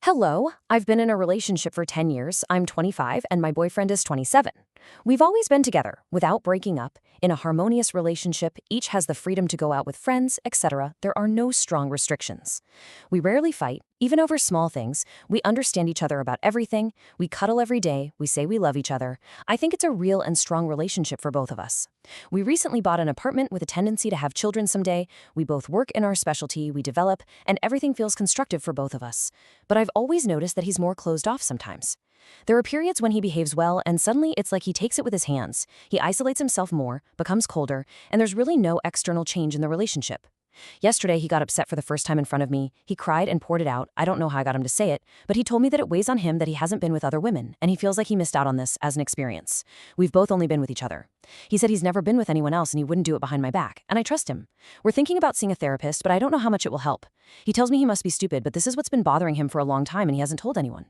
Hello, I've been in a relationship for 10 years. I'm 25 and my boyfriend is 27. We've always been together, without breaking up, in a harmonious relationship. Each has the freedom to go out with friends, etc. There are no strong restrictions. We rarely fight, even over small things. We understand each other about everything. We cuddle every day. We say we love each other. I think it's a real and strong relationship for both of us. We recently bought an apartment with a tendency to have children someday. We both work in our specialty, we develop, and everything feels constructive for both of us. But I've always noticed that he's more closed off sometimes. There are periods when he behaves well, and suddenly it's like he takes it with his hands. He isolates himself more, becomes colder, and there's really no external change in the relationship. Yesterday, he got upset for the first time in front of me. He cried and poured it out. I don't know how I got him to say it, but he told me that it weighs on him that he hasn't been with other women, and he feels like he missed out on this as an experience. We've both only been with each other. He said he's never been with anyone else and he wouldn't do it behind my back, and I trust him. We're thinking about seeing a therapist, but I don't know how much it will help. He tells me he must be stupid, but this is what's been bothering him for a long time and he hasn't told anyone.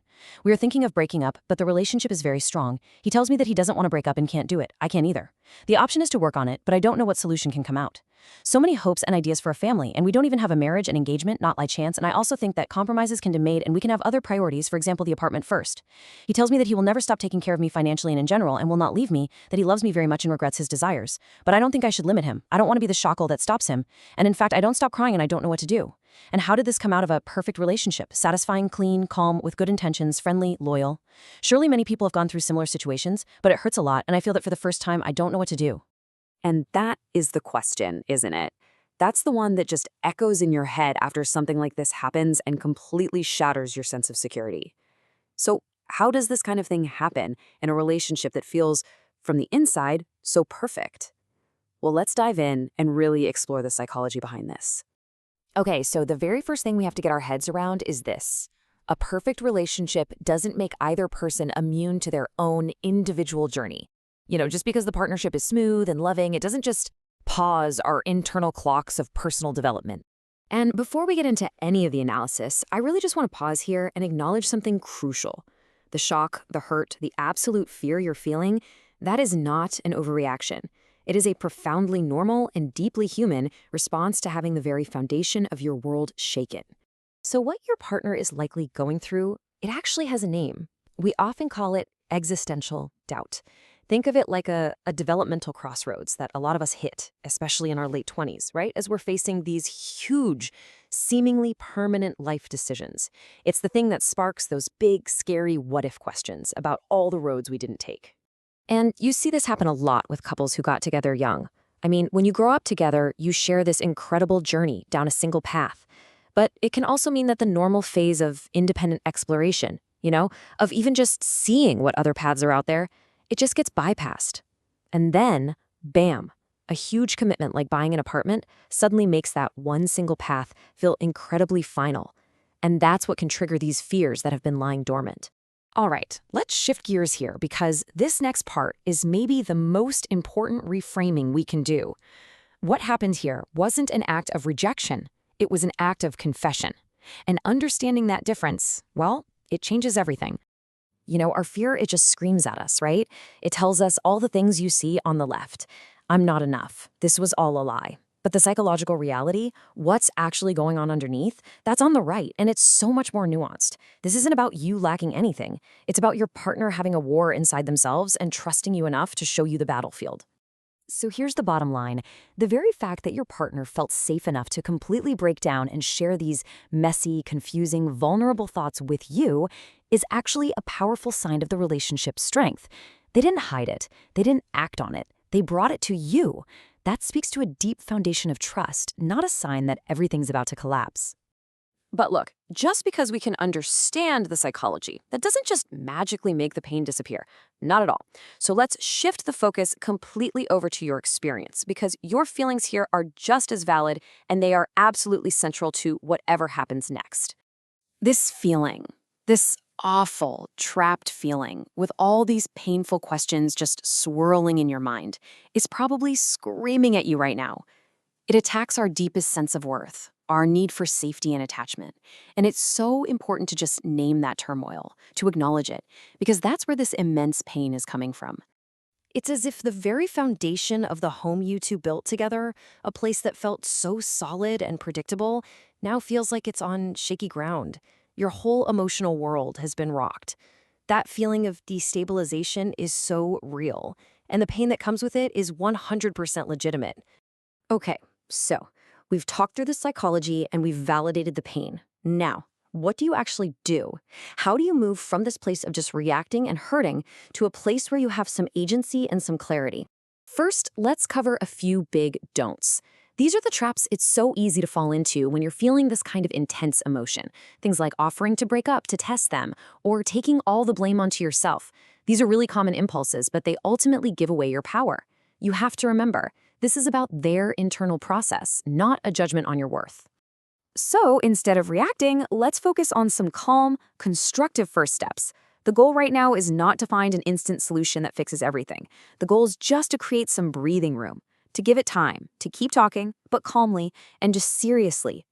We are thinking of breaking up, but the relationship is very strong. He tells me that he doesn't want to break up and can't do it. I can't either. The option is to work on it, but I don't know what solution can come out. So many hopes and ideas for a family, and we don't even have a marriage and engagement, not by chance, and I also think that compromises can be made and we can have other priorities, for example, the apartment first. He tells me that he will never stop taking care of me financially and in general and will not leave me, that he loves me very much and regrets his desires. But I don't think I should limit him. I don't want to be the shackle that stops him. And in fact, I don't stop crying and I don't know what to do. And how did this come out of a perfect relationship? Satisfying, clean, calm, with good intentions, friendly, loyal. Surely many people have gone through similar situations, but it hurts a lot, and I feel that for the first time, I don't know what to do. And that is the question, isn't it? That's the one that just echoes in your head after something like this happens and completely shatters your sense of security. So how does this kind of thing happen in a relationship that feels, from the inside, so perfect? Well, let's dive in and really explore the psychology behind this. Okay, so the very first thing we have to get our heads around is this. A perfect relationship doesn't make either person immune to their own individual journey. Just because the partnership is smooth and loving, it doesn't just pause our internal clocks of personal development. And before we get into any of the analysis, I really just want to pause here and acknowledge something crucial. The shock, the hurt, the absolute fear you're feeling, that is not an overreaction. It is a profoundly normal and deeply human response to having the very foundation of your world shaken. So what your partner is likely going through, it actually has a name. We often call it existential doubt. Think of it like a developmental crossroads that a lot of us hit, especially in our late 20s, right? As we're facing these huge, seemingly permanent life decisions. It's the thing that sparks those big, scary what-if questions about all the roads we didn't take. And you see this happen a lot with couples who got together young. I mean, when you grow up together, you share this incredible journey down a single path. But it can also mean that the normal phase of independent exploration, of even just seeing what other paths are out there, it just gets bypassed. And then, bam, a huge commitment like buying an apartment suddenly makes that one single path feel incredibly final. And that's what can trigger these fears that have been lying dormant. All right, let's shift gears here because this next part is maybe the most important reframing we can do. What happened here wasn't an act of rejection. It was an act of confession. And understanding that difference, well, it changes everything. Our fear, it just screams at us, right? It tells us all the things you see on the left. I'm not enough. This was all a lie. But the psychological reality, what's actually going on underneath, that's on the right, and it's so much more nuanced. This isn't about you lacking anything. It's about your partner having a war inside themselves and trusting you enough to show you the battlefield. So here's the bottom line. The very fact that your partner felt safe enough to completely break down and share these messy, confusing, vulnerable thoughts with you is actually a powerful sign of the relationship's strength. They didn't hide it. They didn't act on it. They brought it to you. That speaks to a deep foundation of trust, not a sign that everything's about to collapse. But look, just because we can understand the psychology, that doesn't just magically make the pain disappear. Not at all. So let's shift the focus completely over to your experience, because your feelings here are just as valid and they are absolutely central to whatever happens next. This feeling, this awful, trapped feeling with all these painful questions just swirling in your mind, is probably screaming at you right now. It attacks our deepest sense of worth, our need for safety and attachment. And it's so important to just name that turmoil, to acknowledge it, because that's where this immense pain is coming from. It's as if the very foundation of the home you two built together, a place that felt so solid and predictable, now feels like it's on shaky ground. Your whole emotional world has been rocked. That feeling of destabilization is so real, and the pain that comes with it is 100% legitimate. Okay, so we've talked through the psychology and we've validated the pain. Now, what do you actually do? How do you move from this place of just reacting and hurting to a place where you have some agency and some clarity? First, let's cover a few big don'ts. These are the traps it's so easy to fall into when you're feeling this kind of intense emotion. Things like offering to break up to test them, or taking all the blame onto yourself. These are really common impulses, but they ultimately give away your power. You have to remember, this is about their internal process, not a judgment on your worth. So instead of reacting, let's focus on some calm, constructive first steps. The goal right now is not to find an instant solution that fixes everything. The goal is just to create some breathing room, to give it time, to keep talking, but calmly, and just seriously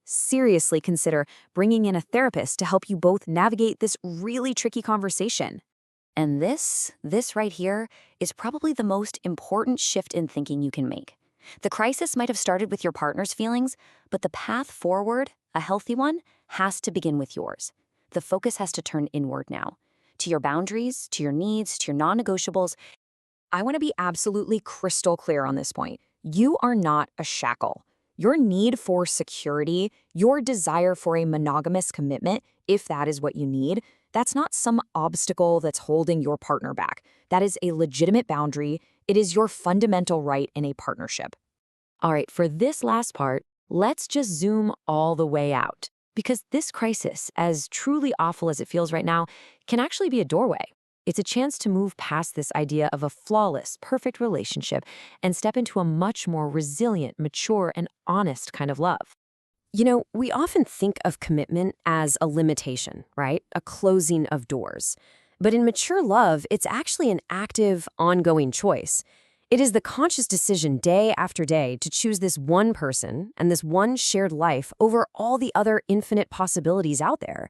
consider bringing in a therapist to help you both navigate this really tricky conversation. And this right here, is probably the most important shift in thinking you can make. The crisis might have started with your partner's feelings, but the path forward, a healthy one, has to begin with yours. The focus has to turn inward now, to your boundaries, to your needs, to your non-negotiables. I want to be absolutely crystal clear on this point. You are not a shackle. Your need for security, your desire for a monogamous commitment, if that is what you need, that's not some obstacle that's holding your partner back. That is a legitimate boundary. It is your fundamental right in a partnership. All right, for this last part, let's just zoom all the way out. Because this crisis, as truly awful as it feels right now, can actually be a doorway. It's a chance to move past this idea of a flawless, perfect relationship and step into a much more resilient, mature, and honest kind of love. You know, we often think of commitment as a limitation, right? A closing of doors. But in mature love, it's actually an active, ongoing choice. It is the conscious decision day after day to choose this one person and this one shared life over all the other infinite possibilities out there.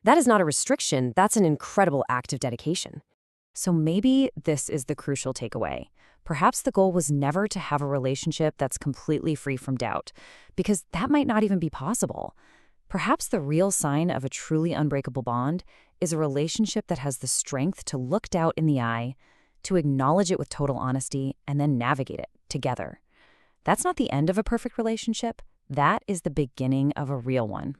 That is not a restriction, that's an incredible act of dedication. So maybe this is the crucial takeaway. Perhaps the goal was never to have a relationship that's completely free from doubt, because that might not even be possible. Perhaps the real sign of a truly unbreakable bond is a relationship that has the strength to look doubt in the eye, to acknowledge it with total honesty, and then navigate it together. That's not the end of a perfect relationship. That is the beginning of a real one.